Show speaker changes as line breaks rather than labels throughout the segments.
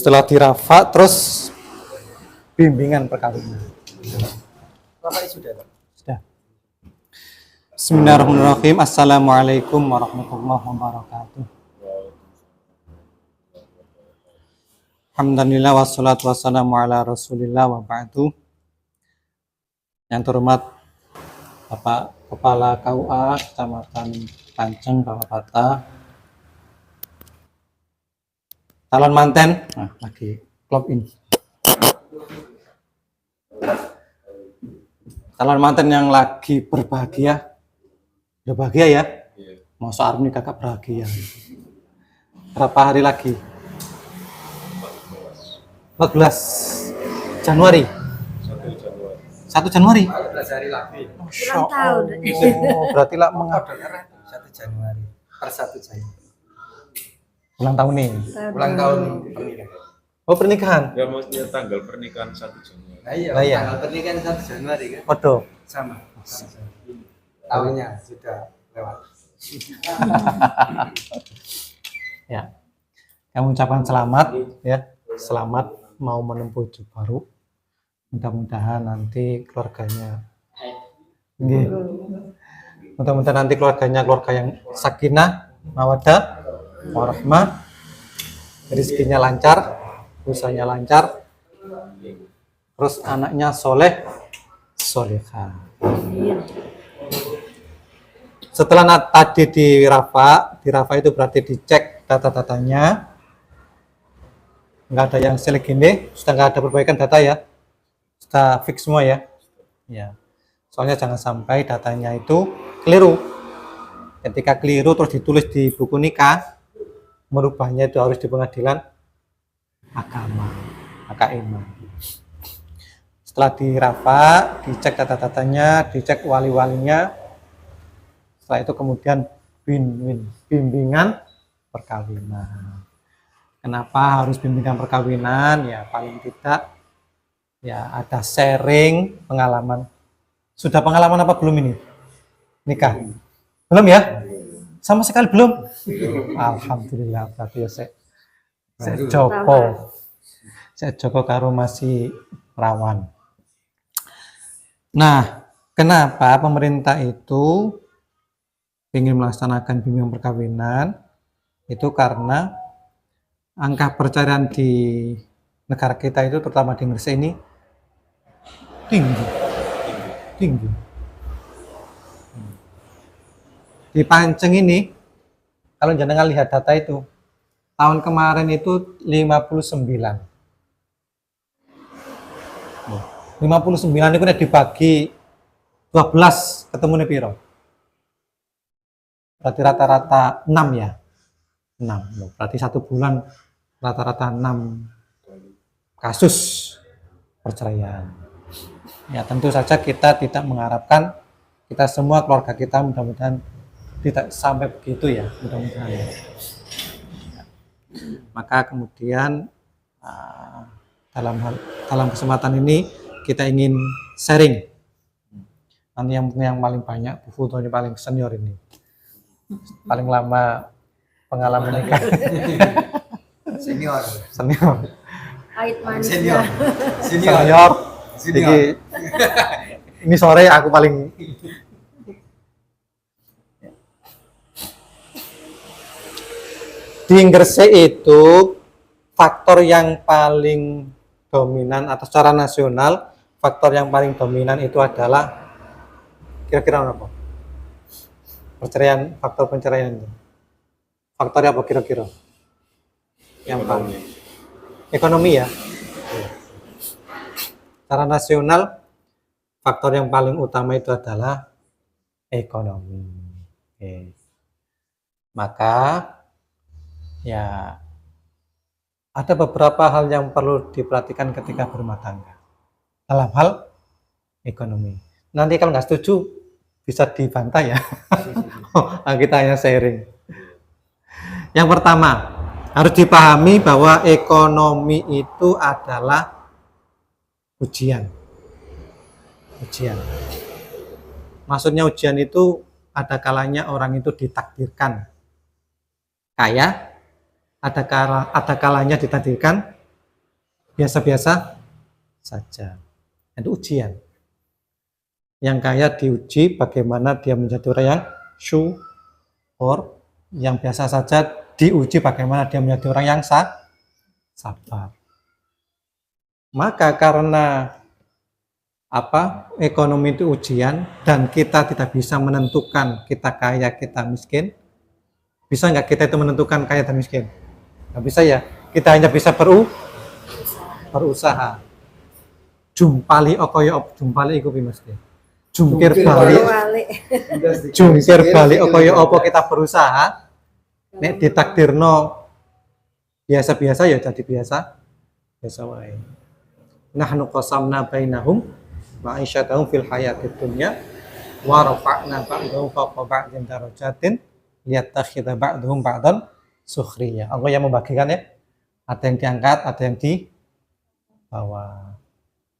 Setelah dirafa, terus bimbingan perkawinan.
Bapak sudah, Pak?
Sudah. Bismillahirrahmanirrahim. Assalamualaikum warahmatullahi wabarakatuh. Alhamdulillah wassalatu wassalamu ala rasulillah wa ba'du. Yang terhormat Bapak Kepala KUA Kecamatan Panceng, Bapak Bata. Calon manten, lagi klop ini. Calon manten yang lagi berbahagia, udah bahagia ya? Mau soal ini kakak bahagia. Berapa hari lagi? 14 Januari. 1 Januari.
14 hari lagi.
Ulang tahun. Oh, berarti lah mengadil
1 Januari. Per 1 Januari.
ulang tahun nih.
Ulang tahun pernikahan.
Oh, pernikahan.
Enggak, maksudnya tanggal pernikahan 1 Januari.
Nah, iya,
Nah, iya.
tanggal pernikahan 1 Januari kan?
Waduh.
Sama. Tahunnya sudah lewat.
Ya. Kami ucapkan selamat ya. Selamat mau menempuh hidup baru. Mudah-mudahan nanti keluarganya mudah-mudahan nanti keluarganya keluarga yang sakinah, mawaddah, warahmah, rezekinya lancar, usahanya lancar, terus anaknya soleh, solehah. Setelah tadi di Rafa itu berarti dicek data-datanya, nggak ada yang selek gini, sudah nggak ada perbaikan data ya, sudah fix semua ya. Ya, soalnya jangan sampai datanya itu keliru. Ketika keliru terus ditulis di buku nikah, merubahnya itu harus di pengadilan agama, AKIMA. Setelah di Rafa, dicek data-datanya, dicek wali-walinya. Setelah itu kemudian bimbingan perkawinan. Kenapa harus bimbingan perkawinan? Ya paling tidak ya ada sharing pengalaman. Sudah pengalaman apa belum ini? Nikah? Belum ya? Sama sekali belum? Alhamdulillah, berarti ya saya Joko karo masih rawan. Nah, kenapa pemerintah itu ingin melaksanakan bimbingan perkawinan? Itu karena angka perceraian di negara kita itu, terutama di Indonesia ini tinggi. Di Panceng ini, kalau jenengan lihat data itu, tahun kemarin itu 59. 59 itu udah dibagi 12, ketemu nih piro. Berarti rata-rata 6 ya. 6. Berarti 1 bulan rata-rata 6 kasus perceraian. Ya tentu saja kita tidak mengharapkan kita semua keluarga kita mudah-mudahan tidak sampai begitu ya, mudah-mudahan. Maka kemudian dalam kesempatan ini kita ingin sharing. Nanti yang paling banyak Bu Futo ini paling senior ini, paling lama pengalaman nikah.
Senior.
Ait manis.
Senior.
Jadi ini sore aku paling di Gresik itu faktor yang paling dominan atau secara nasional faktor yang paling dominan itu adalah kira-kira apa? Faktor perceraian itu. Faktornya apa kira-kira? Yang paling ekonomi ya. Secara nasional faktor yang paling utama itu adalah ekonomi. Oke. Maka ya ada beberapa hal yang perlu diperhatikan ketika berumah tangga dalam hal ekonomi. Nanti kalau nggak setuju bisa dibantah ya. Kita hanya sharing. Yang pertama harus dipahami bahwa ekonomi itu adalah ujian. Maksudnya ujian itu ada kalanya orang itu ditakdirkan kaya, ada kalanya ditakdirkan biasa-biasa saja. Itu ujian. Yang kaya diuji bagaimana dia menjadi orang yang syukur, yang biasa saja diuji bagaimana dia menjadi orang yang sabar. Maka karena ekonomi itu ujian dan kita tidak bisa menentukan kita kaya, kita miskin. Bisa nggak kita itu menentukan kaya dan miskin? Nggak bisa ya. Kita hanya bisa berusaha. Jumpali okoyo jumpali iku piye mesti. Jungkir balik. Jungkir balik okoyo opo kita berusaha. Nek ditakdirno biasa-biasa ya jadi biasa wae. Nahnu qasamna bainahum ma'isyatahum fil hayatid dunya wa rafa'na ba'dahum fawqa ba'din darajatin liyattakhidha ba'dhum ba'dan sukhriya. Allah yang membagikan ya. Ada yang diangkat, ada yang di bawah.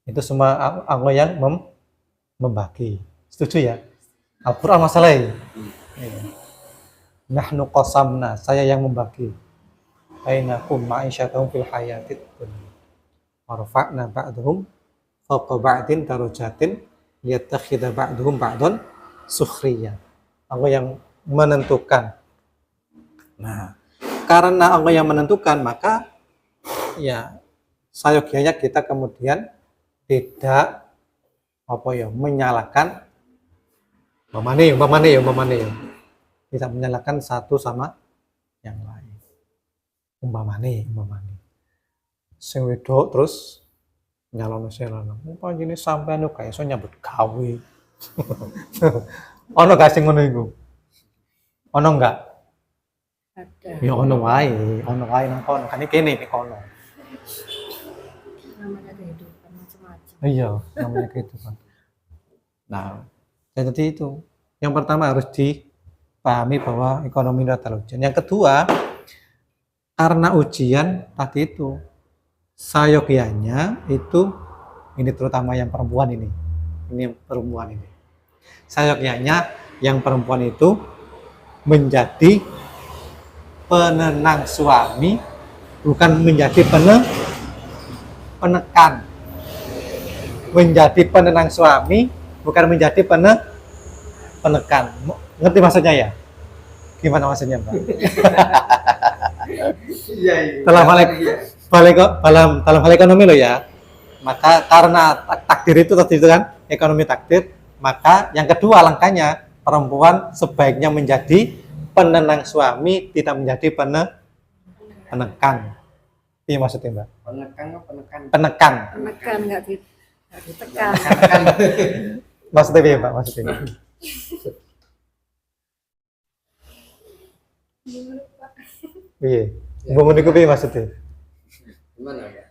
Itu semua Allah yang membagi. Setuju ya? Al-Qur'an masalahnya. Nahnu qasamna, saya yang membagi. Bainakum ma'isyatahum fil hayatid dunya. Wa rafa'na ba'dahum fawqa ba'din darajatin liyattakhidha ba'dhum ba'dan sukhriya. Allah yang menentukan. Nah, karena Allah yang menentukan, maka ya sayogianya kita kemudian tidak menyalahkan tidak menyalahkan satu sama yang lain. Umpamane sing wedok terus nyalono selana. Panjene sampean kok iso nyambut gawe. Ono gak sing ngono iku? Ono enggak?
Ada.
Ya ono wae nang kono. Kan kene iki kono.
Namanya kehidupan macam-macam.
Iya, namanya kehidupan. Nah, jadi itu. Yang pertama harus dipahami bahwa ekonomi itu adalah ujian. Yang kedua, karena ujian tadi itu, sayogianya itu, ini terutama yang perempuan ini. Sayogianya yang perempuan itu menjadi penenang suami, bukan menjadi penekan. Menjadi penenang suami, bukan menjadi penekan. Ngerti maksudnya ya? Gimana maksudnya, Mbak?
Iya.
Dalam hal ekonomi lo ya. Maka karena takdir itu tadi itu kan, ekonomi takdir, maka yang kedua langkahnya perempuan sebaiknya menjadi penenang suami, tidak menjadi penekan. Iya maksudnya, Mbak? Penekan.
Menekan nggak ditekan.
Maksudnya ya, Mbak? Maksudnya. Iya. Mbak Moniku piye maksudnya?
Gimana ya?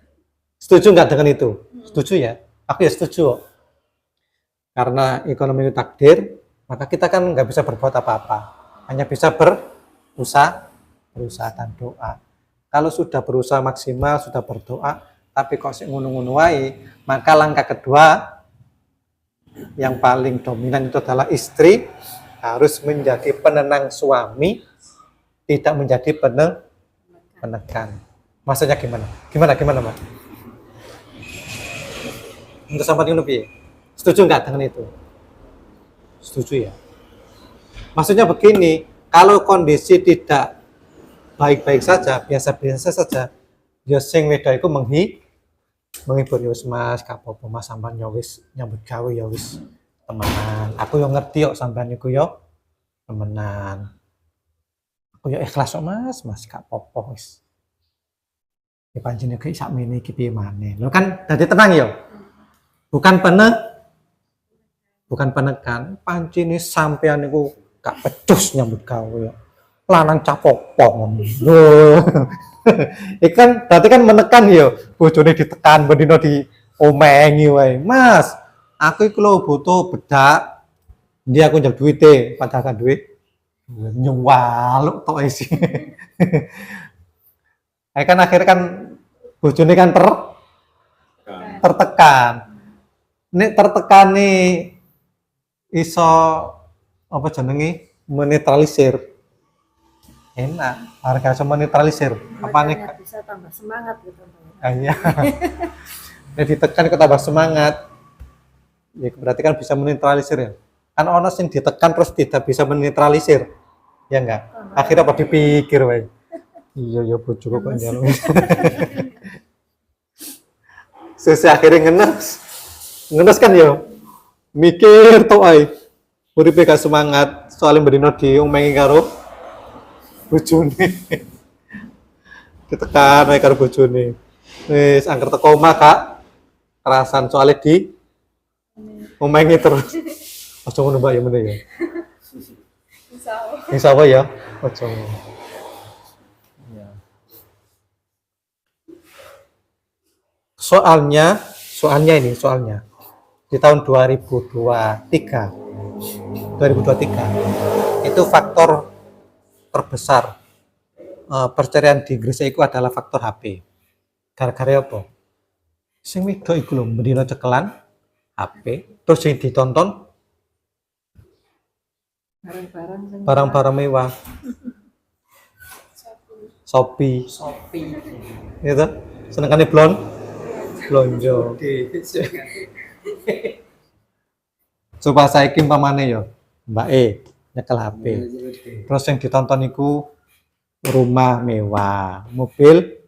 Setuju nggak dengan itu? Setuju ya? Aku ya setuju. Karena ekonomi itu takdir, maka kita kan nggak bisa berbuat apa-apa. Hanya bisa berusaha dan doa. Kalau sudah berusaha maksimal, sudah berdoa, tapi kok sik ngono-ngono wae, maka langkah kedua yang paling dominan itu adalah istri harus menjadi penenang suami, tidak menjadi penekan. Maksudnya gimana? Gimana, Mbak? Untuk sampai ngono piye? Setuju nggak dengan itu? Setuju ya? Maksudnya begini, kalau kondisi tidak baik-baik saja, biasa-biasa saja, ya sing wedok iku menghibur ya wis Mas, gak apa-apa Mas sampean ya wis nyambut gawe ya wis temenan. Aku yo ngerti kok sampean iku yo temenan. Aku yo ikhlas kok Mas gak apa-apa wis. Ya pancen iki sakmene iki piye maneh. Lho kan dadi tenang yo. Bukan penekan, pancene sampean niku gak pecus nyambut gawe. Lanang capopong. Lho. Ikan berarti kan menekan ya, bojone ditekan bendino diomengi wae. Mas, aku iku lho butuh bedak. Dia aku njak duwite, padahal kan duit nyuwaluk tok isi. Kan akhirnya kan bojone kan tertekan. Nek tertekane iso apa jenenge menetralisir. enak. Harga cuma netralisir. Apa nih?
Makanya bisa tambah semangat gitu.
Iya. Nek ditekan kok tambah semangat. Ya berarti kan bisa menetralisir ya. Kan ono sing ditekan terus tidak bisa menetralisir. Ya enggak? Akhirnya apa dipikir wae. Iya ya bojoku kok njaluk. Sesi akhirnya ngenes kan ya. Mikir tok ae. Uripe gak semangat, soalnya bendino diomengi karo bojone. Ditekan wae karo bojone. Wis angker teko omah Kak. Kerasan soalnya di omengi terus. Ojo ngono Mbak ya mending ya. Insya Allah ya. Ojo. Ya. Soalnya di tahun 2023 itu faktor terbesar perceraian di Inggris itu adalah faktor HP. Gara-gara apa? Sing wedok iku lho mendino cekelan HP, terus yang ditonton barang-barang mewah. Shopee. Gitu. Senengane blonjo. Coba saiki umpamane yo, Mbak nyekel HP. Terus yang ditonton iku rumah mewah, mobil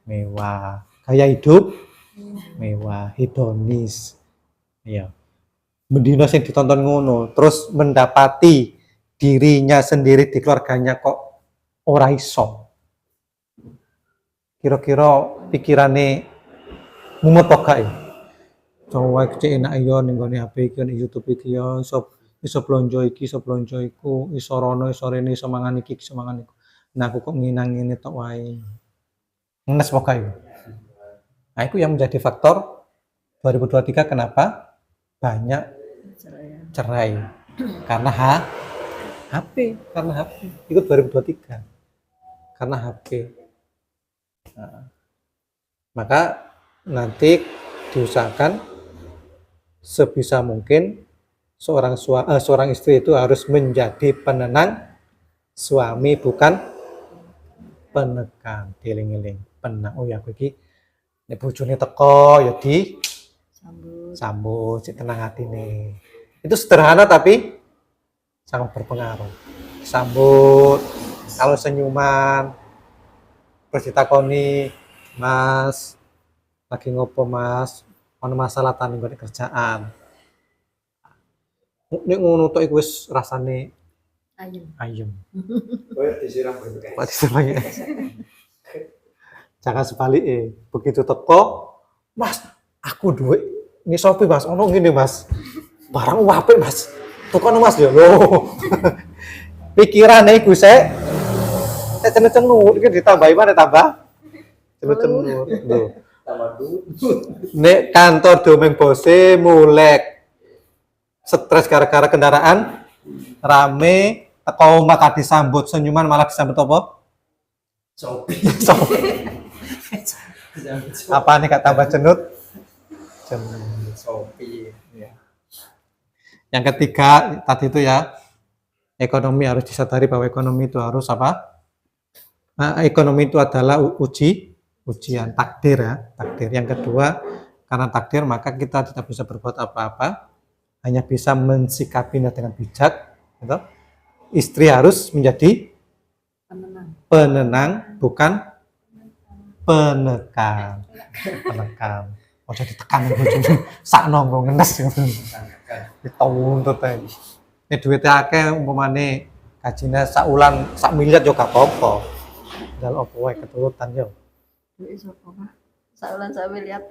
mewah, gaya hidup mewah, hedonis. Iya. Mendino sing ditonton ngono, terus mendapati dirinya sendiri di keluarganya kok ora iso. Kira-kira pikirane mumet kok gak ya? Coba cek enak yo ning gone HP iki ning YouTube iki yo iso blonjo iki, iso blonjo iku, iso rono, iso rene, iso mangan iki, iso mangan iku. Nah aku kok nginang ngene tok wae. Ngenes kok gak ya? Nah, itu yang menjadi faktor 2023 kenapa banyak cerai karena HP, itu 2023 karena HP. Nah, maka nanti diusahakan sebisa mungkin seorang istri itu harus menjadi penenang suami, bukan penekan. Dieling-eling penenang. Oh ya aku iki nek bojone teko ya di sambut, cek tenang hati nih. Itu sederhana tapi sangat berpengaruh. Sambut, kalau senyuman, terus ditakoni, Mas, lagi ngopo Mas? Ono masalah tani nggone kerjaan. Nek ngono tok iku wis rasane ayem.
Kowe disiram berbagai.
Pasti sebagai. Jangan sebaliknya. Begitu teko, Mas, aku duit ini Shopee Mas, ono ngene Mas. Barang apik Mas. Tekono Mas ya lho. Pikirane iku sik cenut-cenut iki ditambahi mana tambah? Cenut-cenut. Lho.
Tambah duit.
Nek kantor domeng bose mulek stres gara-gara kendaraan rame, teko omah ka disambut senyuman malah disambut apa?
Shopee.
Apa nih kak tambah cenut?
Shopee.
Ya. Yang ketiga tadi itu ya, ekonomi harus disadari bahwa ekonomi itu harus apa? Nah, ekonomi itu adalah ujian takdir ya, takdir. Yang kedua, karena takdir maka kita tidak bisa berbuat apa-apa, hanya bisa mensikapinya dengan bijak. Gitu. Istri harus menjadi penenang, bukan penekan. Oh jadi tekan sakno kok ngenes dituntut ae. Nek duwite akeh umpamane gajine sak wulan sak miliar yo gak apa-apa. Dal opo wae keturutan yo.
Duit sapa mah? Saulan sak miliar.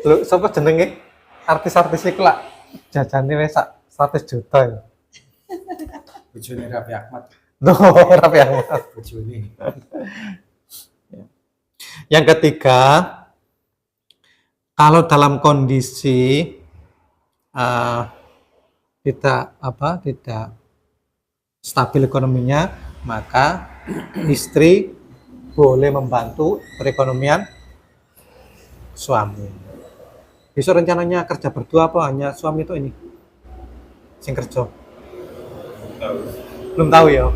Lho sapa jenenge? Artis-artis iku lak jajane wis sak 100 juta ya.
Bojone Raffi Ahmad.
Loh, Raffi Ahmad.
Bojone.
Yang ketiga, kalau dalam kondisi tidak stabil ekonominya, maka istri boleh membantu perekonomian suami. Besok rencananya kerja berdua apa hanya suami itu ini? Sing kerja?
Tahu.
Belum tahu ya.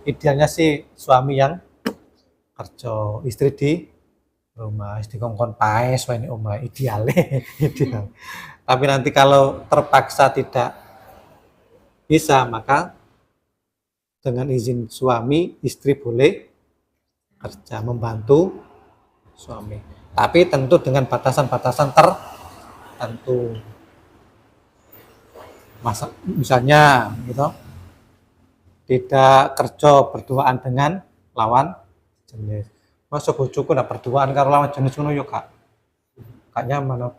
idealnya sih suami yang kerja, istri di rumah, istri kongkon paes, wah ini omah idealnya, ideal. Tapi nanti kalau terpaksa tidak bisa, maka dengan izin suami, istri boleh kerja membantu suami. Tapi tentu dengan batasan-batasan tertentu. Misalnya gitu, tidak kerja berduaan dengan lawan jenis. Masa bojoku ndak berduaan karo lawan jenis ngono yo Kak. Kak nyaman apa?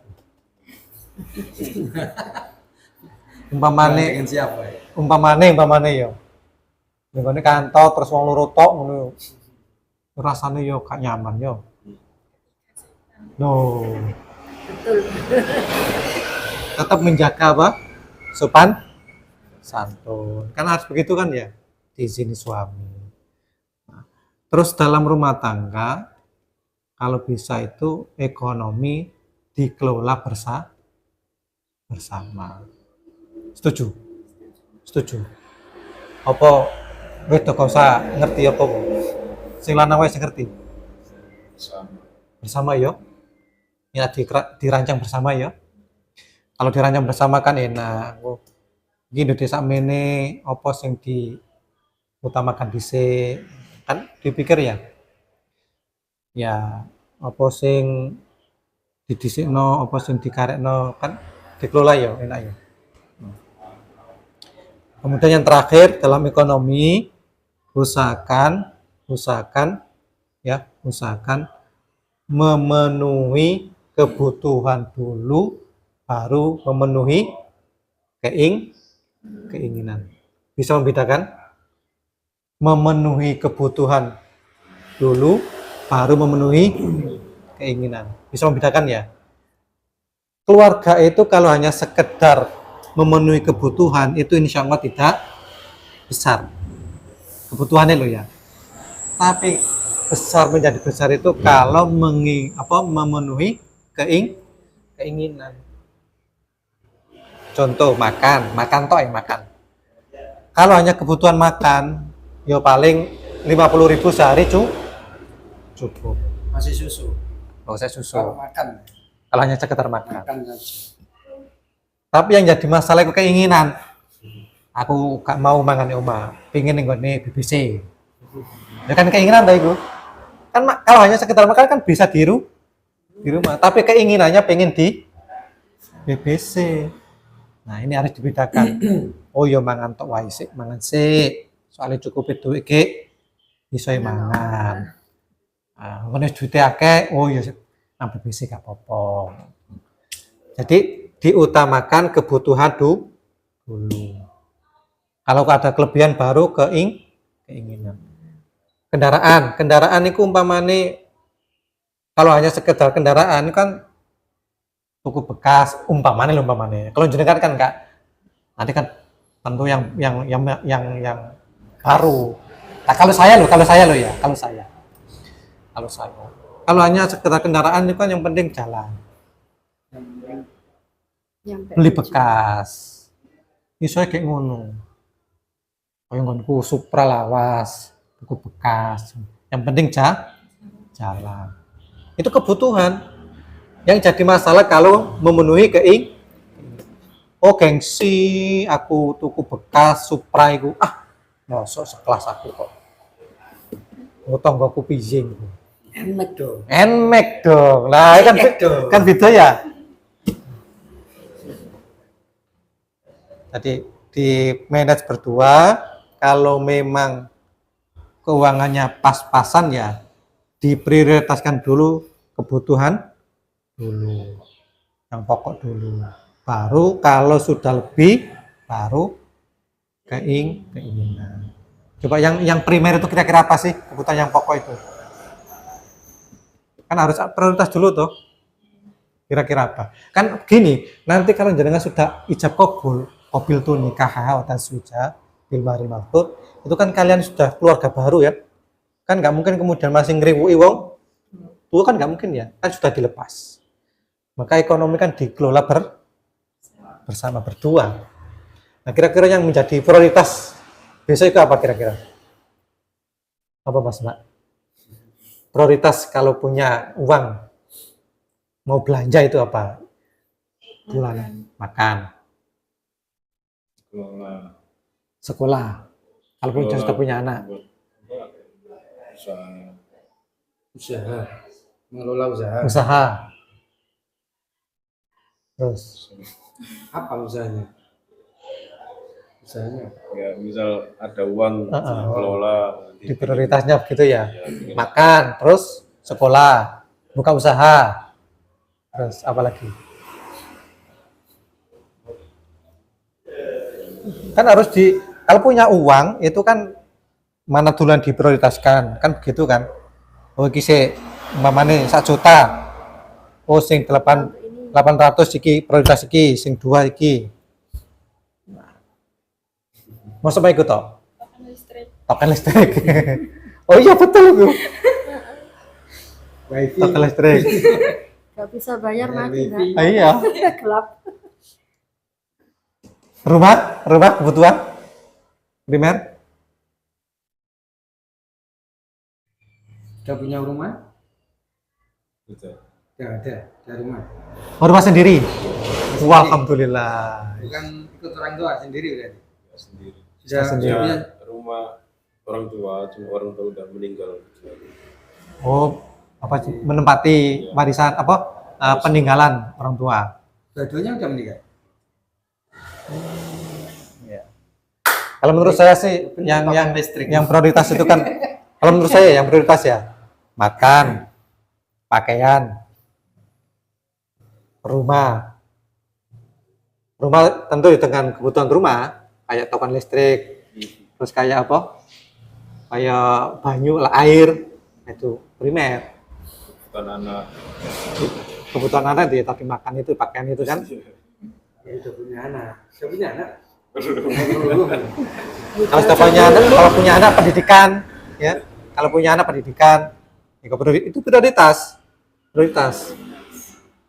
Dengan siapa ya?
Umpamane yo. Ning kantor terus wong loro tok ngono yo. Rasane yo gak nyaman yo. No.
Betul.
Tetap menjaga apa? Sopan santun. Kan harus begitu kan ya? Diizini suami. Nah, terus dalam rumah tangga kalau bisa itu ekonomi dikelola bersama. Setuju? Setuju. Apa wis kok usah ngerti apa Bu? Sing lanang wae sing ngerti. Bersama yo. Ya dirancang bersama ya. Kalau dirancang bersama kan enak. Oh, gini desa mene apa sing diutamakan dhisik kan dipikir ya. Ya, apa sing didhisikno, apa sing dikarekno kan dikelola ya enak ya. Kemudian yang terakhir dalam ekonomi usahakan memenuhi kebutuhan dulu baru memenuhi keinginan. Bisa membedakan? Memenuhi kebutuhan dulu baru memenuhi keinginan. Bisa membedakan ya? Keluarga itu kalau hanya sekedar memenuhi kebutuhan itu insya Allah tidak besar. Kebutuhannya loh ya. Tapi besar menjadi besar itu kalau memenuhi keinginan. Contoh makan toh yang makan. Kalau hanya kebutuhan makan, ya paling 50.000 sehari cukup.
Masih susu.
Kalau saya susu.
Kalau makan.
Kalau hanya sekedar makan.
Makan saja.
Tapi yang jadi masalah itu keinginan. Aku gak mau mangan oma, pengen nenggone BBC. Ya kan keinginan dah itu. Kan kalau hanya sekedar makan kan bisa di rumah. Tapi keinginannya pengen di BBC. Nah ini harus dibedakan. Oh ya mangan tok wae sik, mangan sik. Soalnya cukup itu iki iso mangan. Ah, ngene duite akeh, oh ya nang BBC gak apa-apa. Jadi diutamakan kebutuhan dulu. Kalau ada kelebihan baru keinginan. Kendaraan itu umpamane kalau hanya sekedar kendaraan kan tuku bekas umpamane. Kalau jenengan kan Kak, nanti kan tentu yang baru. Nah, kalau saya. Kalau hanya sekedar kendaraan itu kan yang penting jalan. Beli bekas. Iso kayak ngono. Kayak nggonku Supra lawas, tuku bekas. Yang penting jalan. Itu kebutuhan. Yang jadi masalah kalau memenuhi gengsi, aku tuku bekas Supra iku. Mosok sekelas aku kok. Ngutang aku pijing. Nmax dong. Nah, kan beda ya. Tadi di manage berdua, kalau memang keuangannya pas-pasan ya diprioritaskan dulu kebutuhan dulu, yang pokok dulu. Baru kalau sudah lebih, baru keinginan. Coba yang primer itu kira-kira apa sih kebutuhan yang pokok itu? Kan harus prioritas dulu tuh. Kira-kira apa? Kan gini, nanti kalau jenengan sudah ijab qabil tuh nikah atau suja bil mahri maktub, itu kan kalian sudah keluarga baru ya. Kan nggak mungkin kemudian masih ngriwuki wong tua kan nggak mungkin ya, kan sudah dilepas. Maka ekonomi kan dikelola bersama berdua. Nah kira-kira yang menjadi prioritas besok itu apa kira-kira? Apa Mas Mbak? Prioritas kalau punya uang mau belanja itu apa? Bulanan makan,
Kelola.
sekolah. Kalau punya sudah punya anak,
Buat usaha.
Usaha. Mengelola usaha.
usaha. Terus
Apa usahanya? Usahanya.
Ya misal ada uang
Heeh.
dikelola.
di prioritasnya begitu ya.
Ya, bikin
Makan, terus sekolah, buka usaha. Terus apa lagi? Kan harus kalau punya uang itu kan mana duluan diprioritaskan, kan begitu kan? Oh iki sik umpamane 1 juta. Oh sing 800 iki prioritas iki, sing 2 iki. Mau sampai ikut toh? Token listrik. Oh iya betul itu.
Wifi.
Token listrik.
Gak bisa bayar mati
Wifi.
Ah, iya.
gelap.
Rumah kebutuhan primer.
Udah punya rumah?
Betul.
Ada rumah.
Oh, rumah sendiri. Wah, alhamdulillah.
Bukan ikut orang tua sendiri berarti.
Ya, sendiri.
Sudah
Sendiri.
punya.
Ya, rumah orang tua, cuma orang tua udah meninggal.
Oh, apa sih menempati warisan apa peninggalan orang tua.
Dua-duanya udah meninggal.
Kalau menurut saya sih yang prioritas itu kan kalau menurut saya yang prioritas ya makan, pakaian, rumah. Rumah tentu dengan kebutuhan rumah kayak token listrik, terus kayak apa? Kayak banyu, air itu primer.
Bukan anak.
Kebutuhan anak itu ya tadi makan itu, pakaian itu kan.
Ya udah punya anak. Sudah punya anak.
Kalau punya anak pendidikan, ya. Kalau punya anak pendidikan, ya, itu prioritas.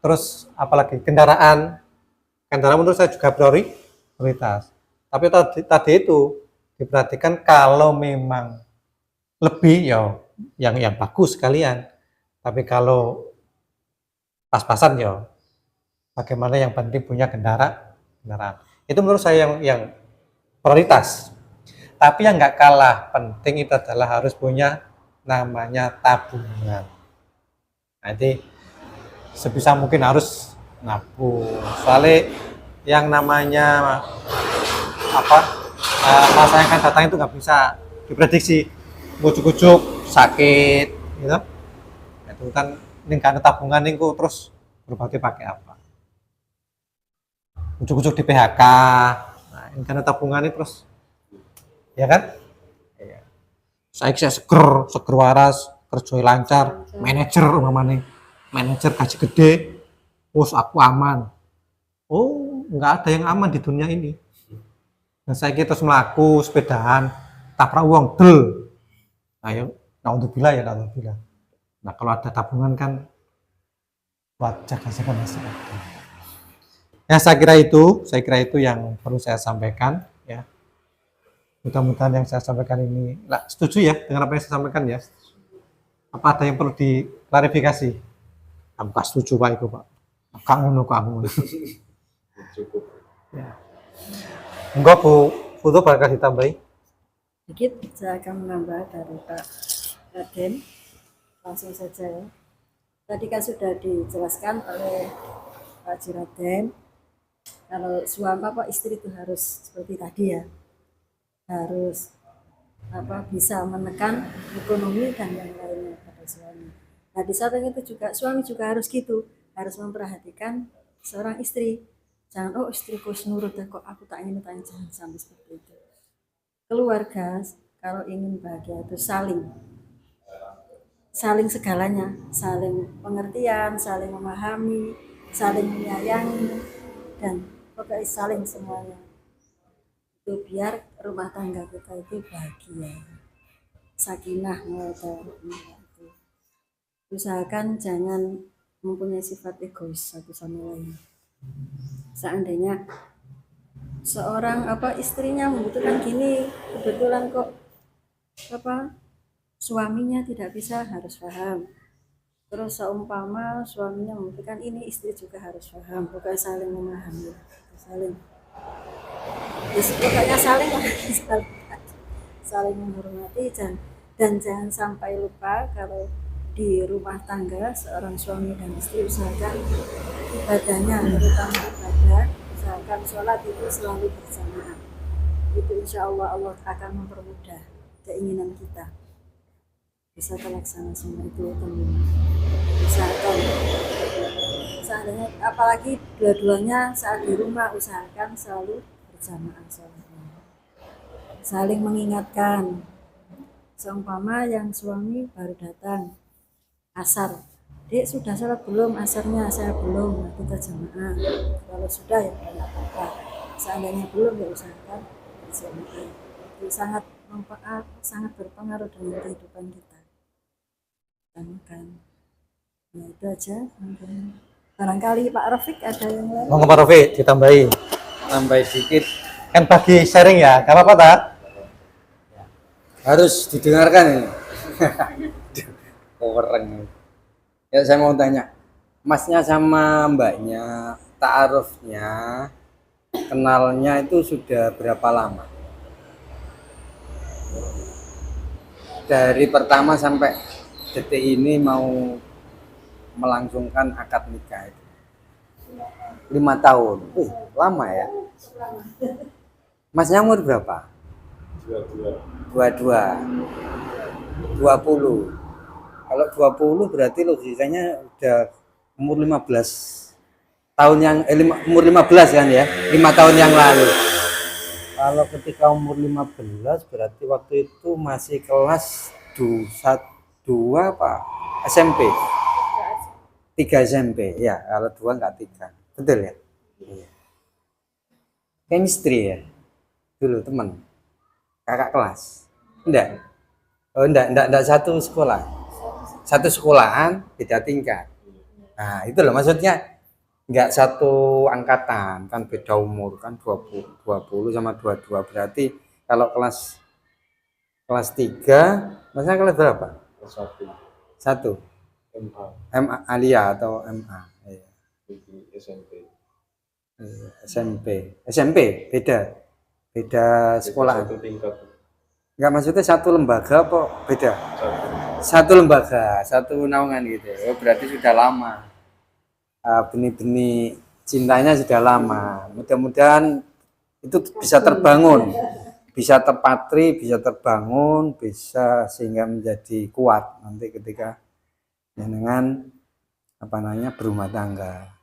Terus apalagi kendaraan menurut saya juga prioritas. Tapi tadi itu diperhatikan kalau memang lebih ya yang bagus sekalian. Tapi kalau pas-pasan ya bagaimana yang penting punya kendaraan. Itu menurut saya yang prioritas. Tapi yang nggak kalah penting itu adalah harus punya namanya tabungan. Nanti sebisa mungkin harus nabung. Soalnya yang namanya masa yang akan datang itu nggak bisa diprediksi. Ujuk-ujuk sakit, gitu. Itu kan ini karena tabungan ini terus berbagai pakai apa? Ujuk-ujuk di PHK. Nah, ini karena tabungan ini terus, ya kan? Iya. Saya seger waras, kerja lancar, manajer gaji gede, terus aku aman. Oh, nggak ada yang aman di dunia ini. Dan saya terus melaku sepedaan, tabrak uang del. Ayo, naudzubillah ya naudzubillah. Nah kalau ada tabungan kan buat jaga masyarakat. Ya saya kira itu yang perlu saya sampaikan ya. Mudah-mudahan yang saya sampaikan ini setuju ya dengan apa yang saya sampaikan ya. Apa ada yang perlu diklarifikasi? Aku gak setuju Pak itu Pak. Kamu.
Cukup.
Ya. Enggak Bu, foto bakal ditambahi.
Sedikit saya akan menambah dari Pak Raden. Langsung saja ya. Tadi kan sudah dijelaskan oleh Pak Juraden. Kalau suami istri itu harus seperti tadi ya, harus bisa menekan ekonomi dan yang lainnya pada suami. Nah di samping itu juga suami juga harus gitu, harus memperhatikan seorang istri. Jangan istriku nurut ya kok aku tak ingin tanya, jangan sampai seperti itu. Keluarga kalau ingin bahagia itu saling segalanya, saling pengertian, saling memahami, saling menyayangi, dan pokoknya saling semuanya. Itu biar rumah tangga kita itu bahagia, sakinah mawaddah. Usahakan jangan mempunyai sifat egois satu sama lain. Seandainya seorang istrinya membutuhkan gini, kebetulan kok suaminya tidak bisa harus paham. Terus seumpama suaminya memberikan ini, istri juga harus paham, bukan saling memahami, saling pokoknya saling saling menghormati dan jangan sampai lupa kalau di rumah tangga seorang suami dan istri usahakan ibadahnya, terutama ibadah, usahakan sholat itu selalu berjamaah. Itu insya Allah Allah akan mempermudah keinginan kita bisa terlaksana semua itu, teman-teman. Usahakan seandainya apalagi dua-duanya saat di rumah usahakan selalu berjamaah sholatnya, saling mengingatkan. Seumpama yang suami baru datang asar, dek sudah sholat belum, asarnya saya belum, nah kita jamaah. Kalau sudah ya tidak apa-apa, seandainya belum ya usahakan jamaah. Itu sangat berpengaruh dengan kehidupan kita. Kan. Nah itu aja. Barangkali Pak Rafiq ada yang lain.
Mau Pak Rofi ditambahi.
Tambah sedikit,
Kan bagi sharing ya, gak apa-apa tak?
harus didengarkan ini. Orang. Ya saya mau tanya, masnya sama mbaknya, ta'arufnya, kenalnya itu sudah berapa lama? Dari pertama sampai detik ini mau melangsungkan akad nikah itu 5 tahun. Lama ya. Masnya umur berapa? 22. 20. Kalau 20 berarti logikanya udah umur 15 tahun yang umur 15 kan ya, 5 tahun yang lalu. Kalau ketika umur 15 berarti waktu itu masih kelas 2 apa? SMP. 3 SMP. Ya, kalau 2 enggak 3. Betul ya? Iya. Chemistry ya. Dulu teman. Kakak kelas. Enggak. Oh, enggak satu sekolah. Satu sekolahan beda tingkat. Nah, itu loh maksudnya enggak satu angkatan, kan beda umur kan 20 sama 22 berarti kalau kelas 3, maksudnya kelas berapa?
Kelas
1.
1 MA
MA Alia atau MA. Iya.
di SMP.
SMP beda sekolah.
Satu tingkat.
Enggak, maksudnya satu lembaga apa beda? Satu lembaga, satu naungan gitu. Oh, berarti sudah lama. Benih-benih cintanya sudah lama. Mudah-mudahan itu bisa terbangun, bisa terpatri, bisa terbangun, bisa sehingga menjadi kuat nanti ketika dengan berumah tangga.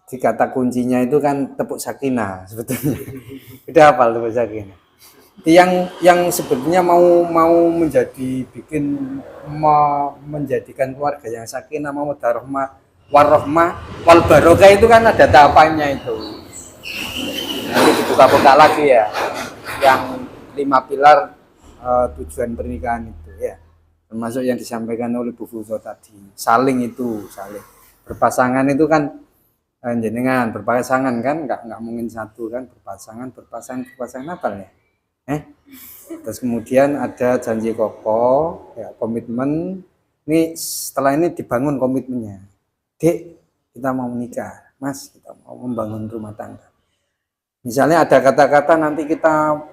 Di kata kuncinya itu kan tepuk sakinah sebetulnya. Udah hafal tepuk sakinah. Yang sebetulnya mau menjadikan keluarga yang sakinah, mawaddah warahmah wal barokah itu kan ada tahapannya itu. Nanti dibuka-buka lagi ya. Yang 5 pilar tujuan pernikahan itu ya. Termasuk yang disampaikan oleh Bu Fuzo tadi. Saling berpasangan itu kan jenengan berpasangan kan nggak mungkin satu kan, berpasangan apa ya? Terus kemudian ada janji kokoh, ya, komitmen. Ini setelah ini dibangun komitmennya. Dek, kita mau menikah. Mas, kita mau membangun rumah tangga. Misalnya ada kata-kata nanti kita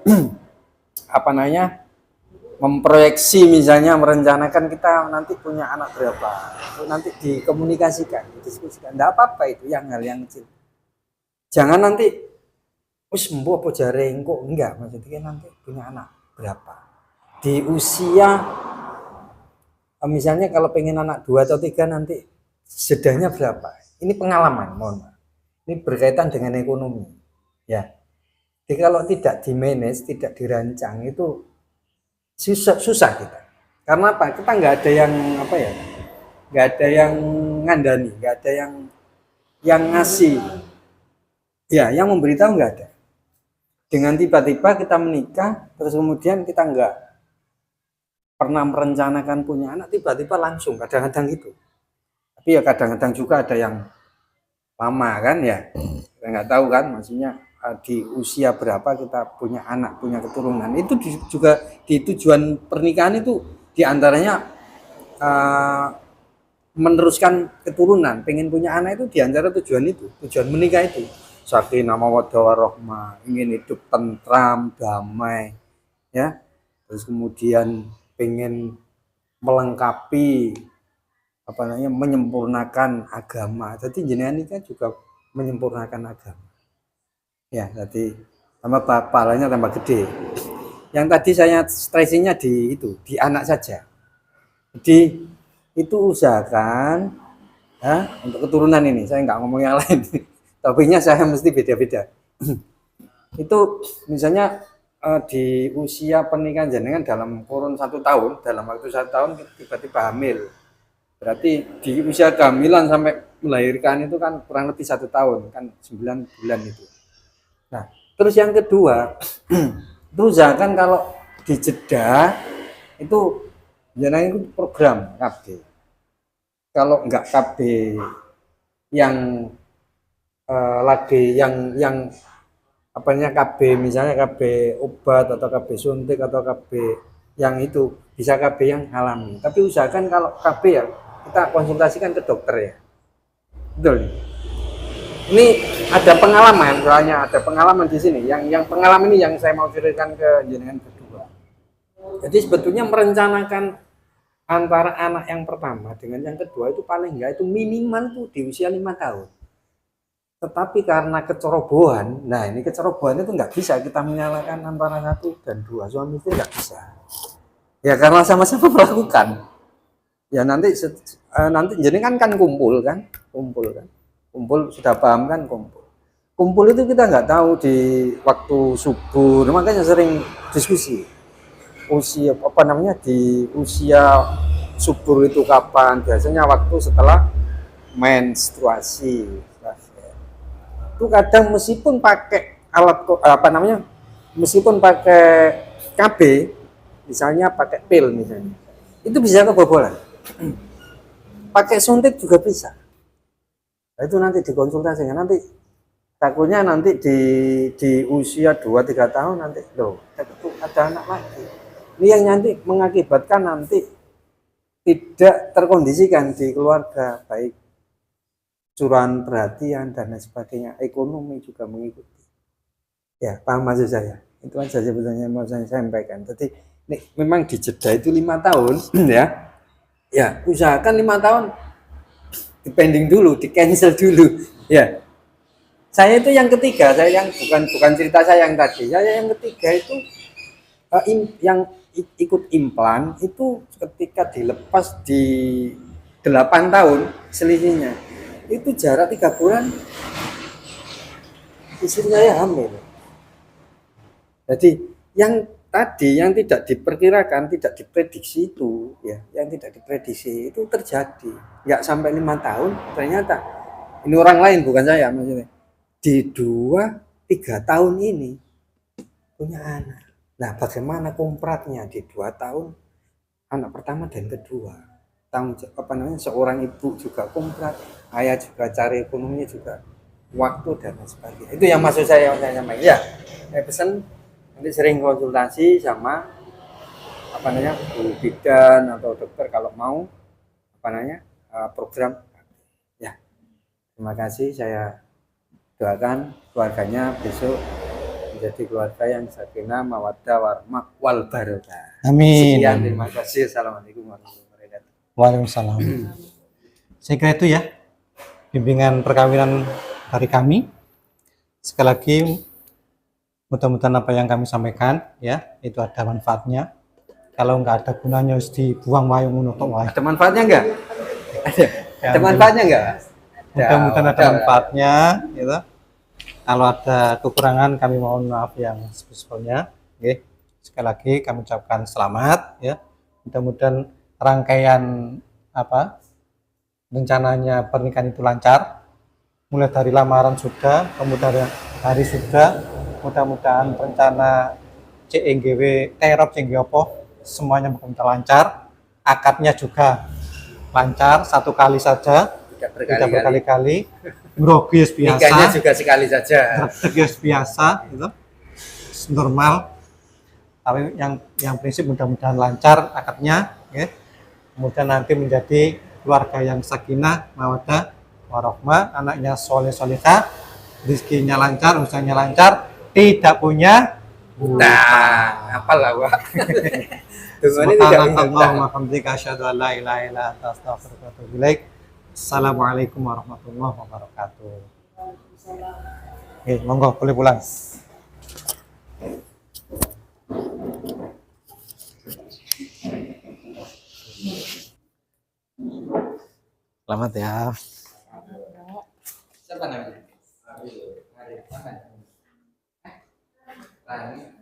memproyeksi, misalnya merencanakan kita nanti punya anak berapa. Itu nanti dikomunikasikan, didiskusikan. Enggak apa-apa itu hal yang kecil. Jangan nanti wis mbuh apa jare engko, enggak, maksudnya nanti punya anak berapa. Di usia misalnya kalau pengen anak 2 atau 3 nanti sedahnya berapa. Ini pengalaman, mohon maaf. Ini berkaitan dengan ekonomi. Ya. Jadi kalau tidak di-manage, tidak dirancang itu susah kita. Karena apa? Kita nggak ada yang nggak ada yang ngandani, nggak ada yang ngasih. Ya, yang memberitahu nggak ada. Dengan tiba-tiba kita menikah, terus kemudian kita nggak pernah merencanakan punya anak, tiba-tiba langsung, kadang-kadang gitu. Tapi ya kadang-kadang juga ada yang lama kan ya. Kita nggak tahu kan, maksudnya di usia berapa kita punya anak, punya keturunan. Itu juga di tujuan pernikahan itu diantaranya meneruskan keturunan, pengen punya anak itu diantara tujuan itu, tujuan menikah itu. Sakinah mawaddah warahmah, ingin hidup tentram, damai, ya. Terus kemudian pengen melengkapi menyempurnakan agama. Jadi jenengan nikah juga menyempurnakan agama. Ya, jadi tambah pahalanya tambah gede. Yang tadi saya stressingnya di anak saja. Jadi itu usahakan untuk keturunan ini. Saya nggak ngomong yang lain. Topiknya saya mesti beda-beda. Itu misalnya di usia pernikahan jenengan dalam kurun 1 tahun, dalam waktu 1 tahun tiba-tiba hamil. Berarti di usia kehamilan sampai melahirkan itu kan kurang lebih 1 tahun, kan 9 bulan itu. Nah, terus yang kedua, itu usahakan kalau di jeda itu jangan ikut program KB. Kalau enggak KB yang lagi yang KB misalnya KB obat atau KB suntik atau KB yang itu bisa KB yang alami. Tapi usahakan kalau KB ya kita konsultasikan ke dokter ya. Betul. Ini ada pengalaman, soalnya ada pengalaman di sini. Yang pengalaman ini yang saya mau ceritakan ke jenengan kedua. Jadi sebetulnya merencanakan antara anak yang pertama dengan yang kedua itu paling enggak itu minimal tuh di usia 5 tahun. Tetapi karena kecerobohan, nah ini kecerobohan itu nggak bisa kita menyalahkan antara 1 dan 2 suami istri, nggak bisa. Ya karena sama-sama melakukan. Ya nanti jenengan kan kumpul sudah paham kan kumpul itu kita nggak tahu di waktu subuh, makanya sering diskusi usia di usia subur itu kapan, biasanya waktu setelah menstruasi itu kadang meskipun pakai alat meskipun pakai KB misalnya pakai pil misalnya itu bisa kebobolan. Pakai suntik juga bisa. Nah, itu nanti dikonsultasikan, nanti takutnya nanti di usia 2-3 tahun nanti ada anak lagi. Ini yang nanti mengakibatkan nanti tidak terkondisikan di keluarga, baik curahan perhatian dan lain sebagainya, ekonomi juga mengikuti. Ya, paham maksud saya. Itu aja sebetulnya mau saya sampaikan. Jadi ini memang dijeda itu 5 tahun ya. Ya, usahakan 5 tahun dipending dulu, di cancel dulu. Ya, saya itu yang ketiga, saya yang bukan cerita saya yang tadi. Saya yang ketiga itu yang ikut implan itu ketika dilepas di 8 tahun selisihnya. Itu jarak 3 bulan istri saya hamil. Jadi yang tadi yang tidak diperkirakan, tidak diprediksi itu, ya, yang tidak diprediksi itu terjadi. Nggak sampai 5 tahun, ternyata ini orang lain bukan saya maksudnya. Di 2-3 tahun ini punya anak. Nah, bagaimana kompratnya di 2 tahun anak pertama dan kedua? Seorang ibu juga komprat, ayah juga cari ekonominya juga, waktu dan sebagainya. Itu yang maksud saya sampaikan. Ya, saya pesan nanti sering konsultasi sama guru bidan atau dokter kalau mau program. Ya, terima kasih. Saya doakan keluarganya besok menjadi keluarga yang sakinah mawaddah warahmah wal barokah.
Amin.
Sekian, terima kasih. Assalamualaikum warahmatullahi wabarakatuh.
Waalaikumsalam. Saya kira itu ya bimbingan perkawinan dari kami. Sekali lagi mudah-mudahan apa yang kami sampaikan ya itu ada manfaatnya. Kalau nggak ada gunanya harus dibuang wayung untuk wayung.
Ada manfaatnya enggak? Ada manfaatnya enggak?
Mudah-mudahan ada manfaatnya gitu. Kalau ada kekurangan kami mohon maaf yang sebesarnya. Oke. Sekali lagi kami ucapkan selamat ya. Mudah-mudahan rangkaian rencananya pernikahan itu lancar. Mulai dari lamaran sudah, kemudian hari sudah, mudah-mudahan rencana CNGW terop CNGW semuanya mudah-mudahan lancar, akadnya juga lancar 1 kali saja, tidak berkali-kali. ngrogis
Nikahnya
biasa,
juga sekali saja.
gregeg biasa gitu, normal. Tapi yang prinsip mudah-mudahan lancar akadnya, ya. Kemudian nanti menjadi keluarga yang sakinah, mawaddah, warahmah, anaknya soleh solehah, rezekinya lancar, usahanya lancar, tidak punya
Nah, apalah Pak. Dengan ini tidak
Subhanakallahumma hamdika asyhadu an la ilaha illa anta astaghfiruka wa atubu ilaik. Assalamualaikum warahmatullahi wabarakatuh. Oke, monggo boleh pulang. Selamat ya.
Siapa namanya? Ari. Ari.